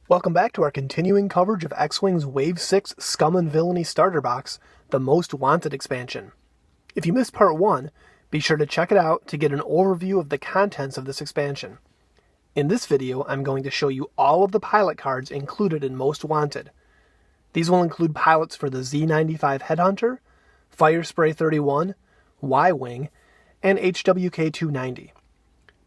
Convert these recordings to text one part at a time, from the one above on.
Welcome back to our continuing coverage of X-Wing's Wave 6 Scum and Villainy Starter Box, the Most Wanted expansion. If you missed part 1, be sure to check it out to get an overview of the contents of this expansion. In this video, I'm going to show you all of the pilot cards included in Most Wanted. These will include pilots for the Z95 Headhunter, Firespray 31, Y-Wing, and HWK 290.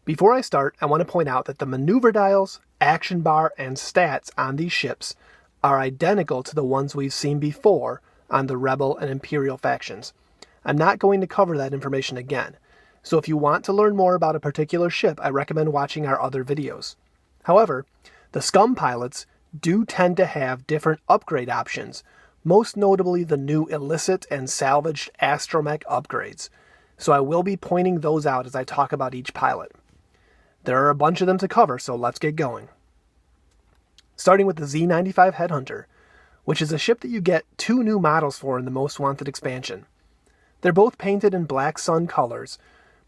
Before I start, I want to point out that the maneuver dials, action bar, and stats on these ships are identical to the ones we've seen before on the Rebel and Imperial factions. I'm not going to cover that information again, so if you want to learn more about a particular ship, I recommend watching our other videos. However, the Scum pilots do tend to have different upgrade options, most notably the new illicit and salvaged astromech upgrades, so I will be pointing those out as I talk about each pilot. There are a bunch of them to cover, so let's get going. Starting with the Z95 Headhunter, which is a ship that you get 2 new models for in the Most Wanted expansion. They're both painted in Black Sun colors,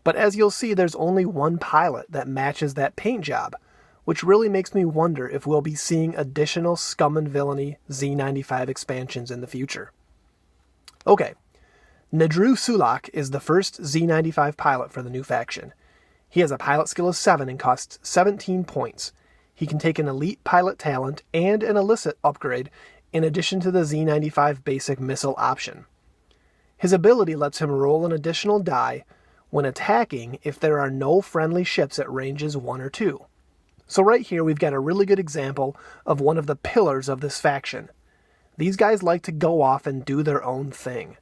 but as you'll see, there's only one pilot that matches that paint job, which really makes me wonder if we'll be seeing additional Scum and Villainy Z95 expansions in the future. Okay, Nedra Sue Locke is the first Z95 pilot for the new faction. He has a pilot skill of 7 and costs 17 points. He can take an elite pilot talent and an illicit upgrade in addition to the Z95 basic missile option. His ability lets him roll an additional die when attacking if there are no friendly ships at ranges 1 or 2. So right here we've got a really good example of one of the pillars of this faction. These guys like to go off and do their own thing.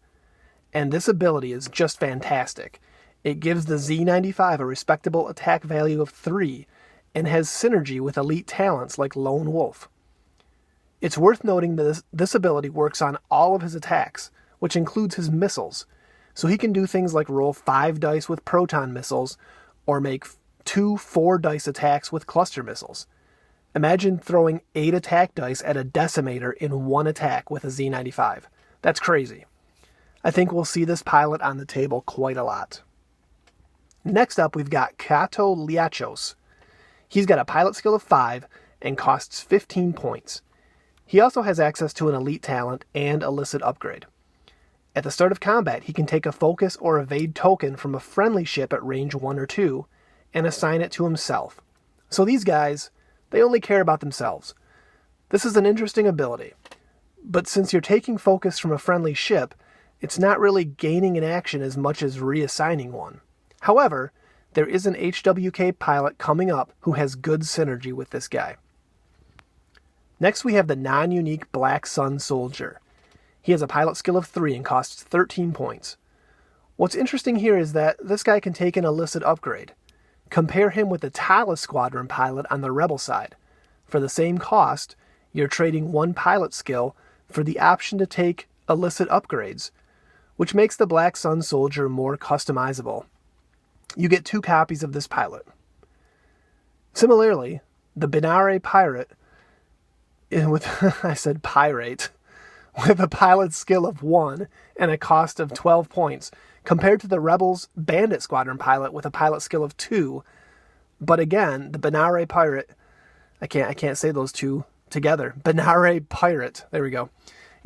And this ability is just fantastic. It gives the Z95 a respectable attack value of 3 and has synergy with elite talents like Lone Wolf. It's worth noting that this ability works on all of his attacks, which includes his missiles, so he can do things like roll 5 dice with proton missiles or make 2 4-dice attacks with cluster missiles. Imagine throwing 8 attack dice at a decimator in one attack with a Z95. That's crazy. I think we'll see this pilot on the table quite a lot. Next up, we've got Kato Liachos. He's got a pilot skill of 5 and costs 15 points. He also has access to an elite talent and illicit upgrade. At the start of combat, he can take a focus or evade token from a friendly ship at range 1 or 2 and assign it to himself. So these guys, they only care about themselves. This is an interesting ability, but since you're taking focus from a friendly ship, it's not really gaining an action as much as reassigning one. However, there is an HWK pilot coming up who has good synergy with this guy. Next we have the non-unique Black Sun Soldier. He has a pilot skill of 3 and costs 13 points. What's interesting here is that this guy can take an illicit upgrade. Compare him with the Tala Squadron pilot on the Rebel side. For the same cost, you're trading 1 pilot skill for the option to take illicit upgrades, which makes the Black Sun Soldier more customizable. You get 2 copies of this pilot. Similarly, the Benari Pirate, with a pilot skill of 1 and a cost of 12 points, compared to the Rebels Bandit Squadron pilot with a pilot skill of 2. But again, the Benari Pirate, I can't say those two together. Benari Pirate, there we go,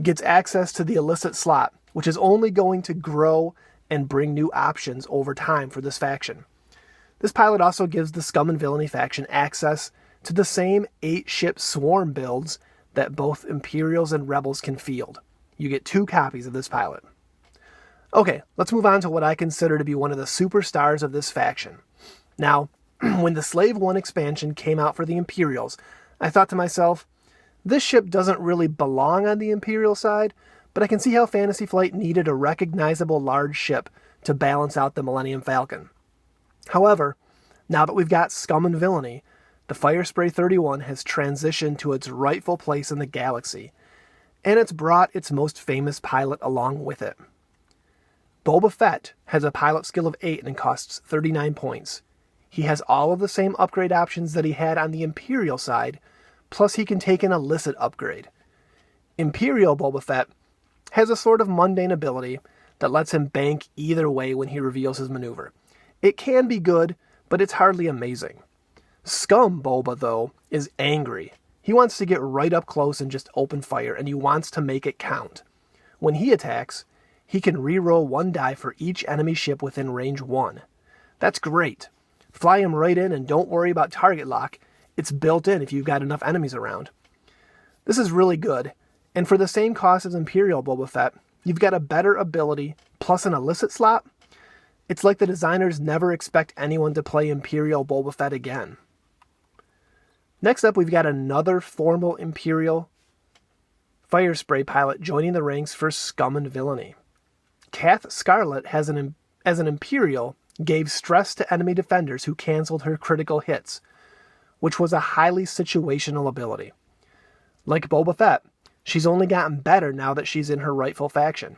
gets access to the illicit slot, which is only going to grow and bring new options over time for this faction. This pilot also gives the Scum and Villainy faction access to the same 8-ship swarm builds that both Imperials and Rebels can field. You get 2 copies of this pilot. Okay, let's move on to what I consider to be one of the superstars of this faction. Now, when the Slave 1 expansion came out for the Imperials, I thought to myself, this ship doesn't really belong on the Imperial side, but I can see how Fantasy Flight needed a recognizable large ship to balance out the Millennium Falcon. However, now that we've got Scum and Villainy, the Firespray 31 has transitioned to its rightful place in the galaxy, and it's brought its most famous pilot along with it. Boba Fett has a pilot skill of 8 and costs 39 points. He has all of the same upgrade options that he had on the Imperial side, plus he can take an illicit upgrade. Imperial Boba Fett has a sort of mundane ability that lets him bank either way when he reveals his maneuver. It can be good, but it's hardly amazing. Scum Boba, though, is angry. He wants to get right up close and just open fire, and he wants to make it count. When he attacks, he can reroll 1 die for each enemy ship within range 1. That's great. Fly him right in and don't worry about target lock. It's built in if you've got enough enemies around. This is really good, and for the same cost as Imperial Boba Fett, you've got a better ability plus an illicit slot. It's like the designers never expect anyone to play Imperial Boba Fett again. Next up, we've got another formal Imperial fire spray pilot joining the ranks for Scum and Villainy. Kath Scarlet as an Imperial gave stress to enemy defenders who canceled her critical hits, which was a highly situational ability. Like Boba Fett, she's only gotten better now that she's in her rightful faction.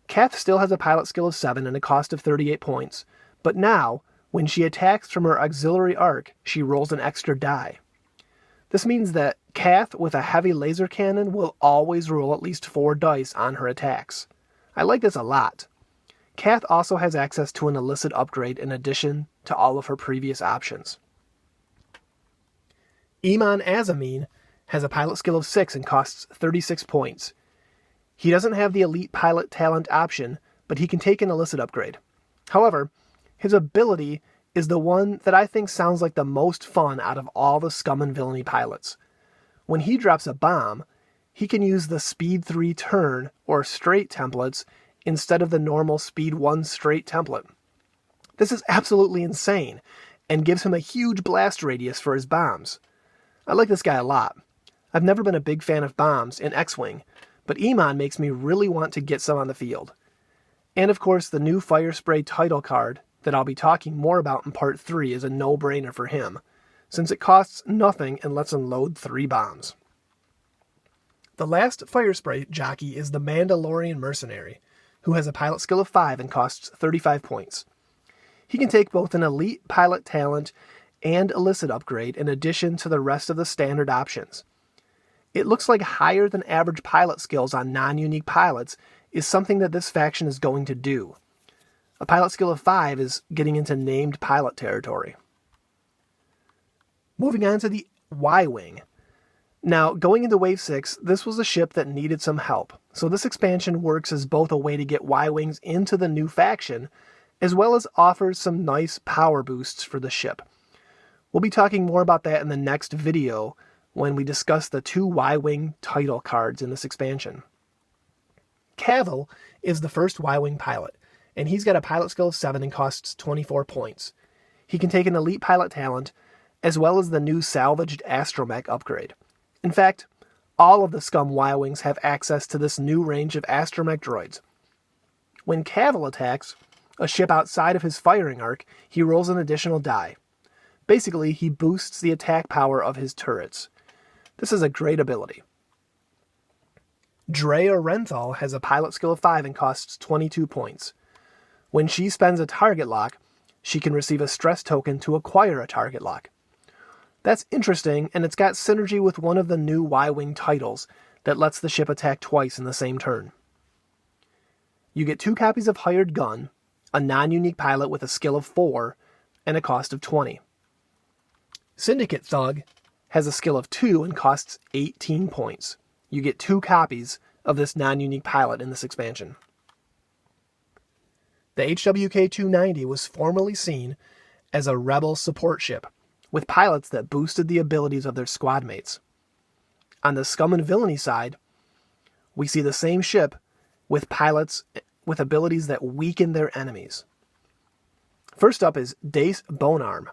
Kath still has a pilot skill of 7 and a cost of 38 points, but now, when she attacks from her auxiliary arc, she rolls an extra die. This means that Kath with a heavy laser cannon will always roll at least 4 dice on her attacks. I like this a lot. Kath also has access to an illicit upgrade in addition to all of her previous options. Iman Azamin has a pilot skill of 6 and costs 36 points. He doesn't have the elite pilot talent option, but he can take an illicit upgrade. However, his ability is the one that I think sounds like the most fun out of all the Scum and Villainy pilots. When he drops a bomb, he can use the Speed 3 turn or straight templates instead of the normal Speed 1 straight template. This is absolutely insane, and gives him a huge blast radius for his bombs. I like this guy a lot. I've never been a big fan of bombs in X-Wing, but Iman makes me really want to get some on the field. And of course, the new Fire Spray title card that I'll be talking more about in Part 3 is a no-brainer for him, since it costs nothing and lets him load 3 bombs. The last Fire Spray jockey is the Mandalorian Mercenary, who has a pilot skill of 5 and costs 35 points. He can take both an elite pilot talent and illicit upgrade in addition to the rest of the standard options. It looks like higher than average pilot skills on non-unique pilots is something that this faction is going to do. A pilot skill of 5 is getting into named pilot territory. Moving on to the Y-Wing. Now, going into Wave 6, this was a ship that needed some help, so this expansion works as both a way to get Y-Wings into the new faction, as well as offers some nice power boosts for the ship. We'll be talking more about that in the next video when we discuss the 2 Y-Wing title cards in this expansion. Cavil is the first Y-Wing pilot, and he's got a pilot skill of 7 and costs 24 points. He can take an elite pilot talent, as well as the new salvaged astromech upgrade. In fact, all of the Scum Y-Wings have access to this new range of astromech droids. When Cavil attacks a ship outside of his firing arc, he rolls an additional die. Basically, he boosts the attack power of his turrets. This is a great ability. Dreier Rental has a pilot skill of 5 and costs 22 points. When she spends a target lock, she can receive a stress token to acquire a target lock. That's interesting, and it's got synergy with one of the new Y-Wing titles that lets the ship attack twice in the same turn. You get 2 copies of Hired Gun, a non-unique pilot with a skill of 4, and a cost of 20. Syndicate Thug has a skill of 2 and costs 18 points. You get 2 copies of this non-unique pilot in this expansion. The HWK-290 was formerly seen as a Rebel support ship, with pilots that boosted the abilities of their squad mates. On the Scum and Villainy side, we see the same ship with pilots with abilities that weaken their enemies. First up is Dace Bonearm,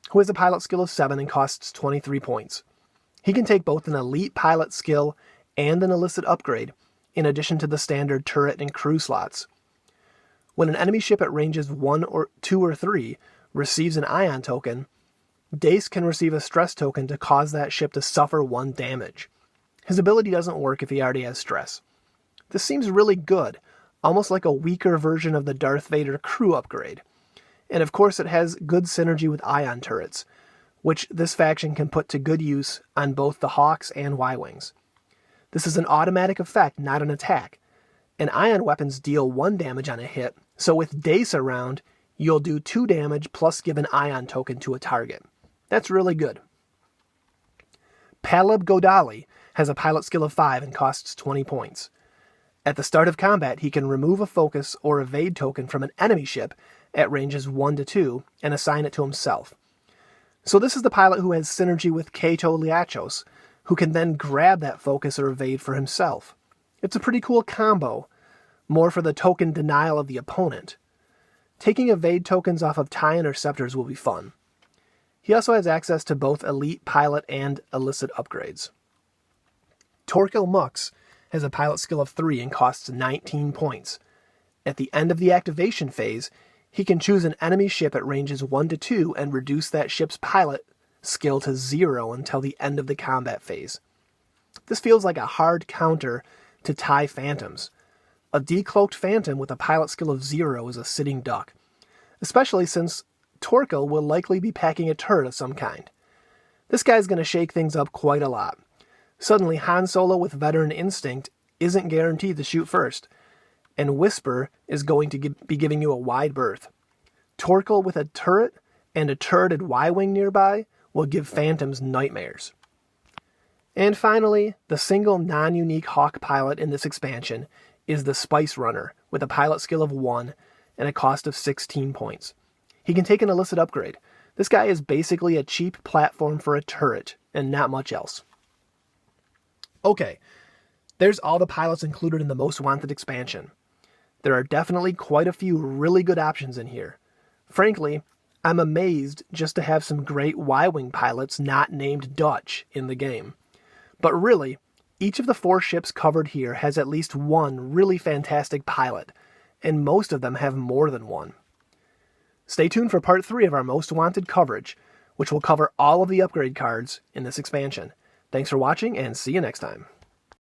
who has a pilot skill of 7 and costs 23 points. He can take both an elite pilot skill and an illicit upgrade, in addition to the standard turret and crew slots. When an enemy ship at ranges 1 or 2 or 3 receives an ion token, Dace can receive a stress token to cause that ship to suffer 1 damage. His ability doesn't work if he already has stress. This seems really good, almost like a weaker version of the Darth Vader crew upgrade. And of course it has good synergy with ion turrets, which this faction can put to good use on both the Hawks and Y-Wings. This is an automatic effect, not an attack, and ion weapons deal 1 damage on a hit, so with Dace around, you'll do 2 damage plus give an ion token to a target. That's really good. Paleb Godali has a pilot skill of 5 and costs 20 points. At the start of combat, he can remove a focus or evade token from an enemy ship at ranges 1 to 2 and assign it to himself. So this is the pilot who has synergy with Kato Liachos, who can then grab that focus or evade for himself. It's a pretty cool combo, more for the token denial of the opponent. Taking evade tokens off of tie interceptors will be fun. He also has access to both elite pilot and illicit upgrades. Torkoal Mux has a pilot skill of 3 and costs 19 points. At the end of the activation phase, he can choose an enemy ship at ranges 1 to 2 and reduce that ship's pilot skill to 0 until the end of the combat phase. This feels like a hard counter to tie Phantoms. A decloaked Phantom with a pilot skill of 0 is a sitting duck, especially since Torkoal will likely be packing a turret of some kind. This guy's going to shake things up quite a lot. Suddenly, Han Solo with veteran instinct isn't guaranteed to shoot first, and Whisper is going to be giving you a wide berth. Torkoal with a turret and a turreted Y-Wing nearby will give Phantoms nightmares. And finally, the single non-unique Hawk pilot in this expansion is the Spice Runner, with a pilot skill of 1 and a cost of 16 points. He can take an illicit upgrade. This guy is basically a cheap platform for a turret, and not much else. Okay, there's all the pilots included in the Most Wanted expansion. There are definitely quite a few really good options in here. Frankly, I'm amazed just to have some great Y-Wing pilots not named Dutch in the game. But really, each of the 4 ships covered here has at least one really fantastic pilot, and most of them have more than one. Stay tuned for part 3 of our Most Wanted coverage, which will cover all of the upgrade cards in this expansion. Thanks for watching, and see you next time.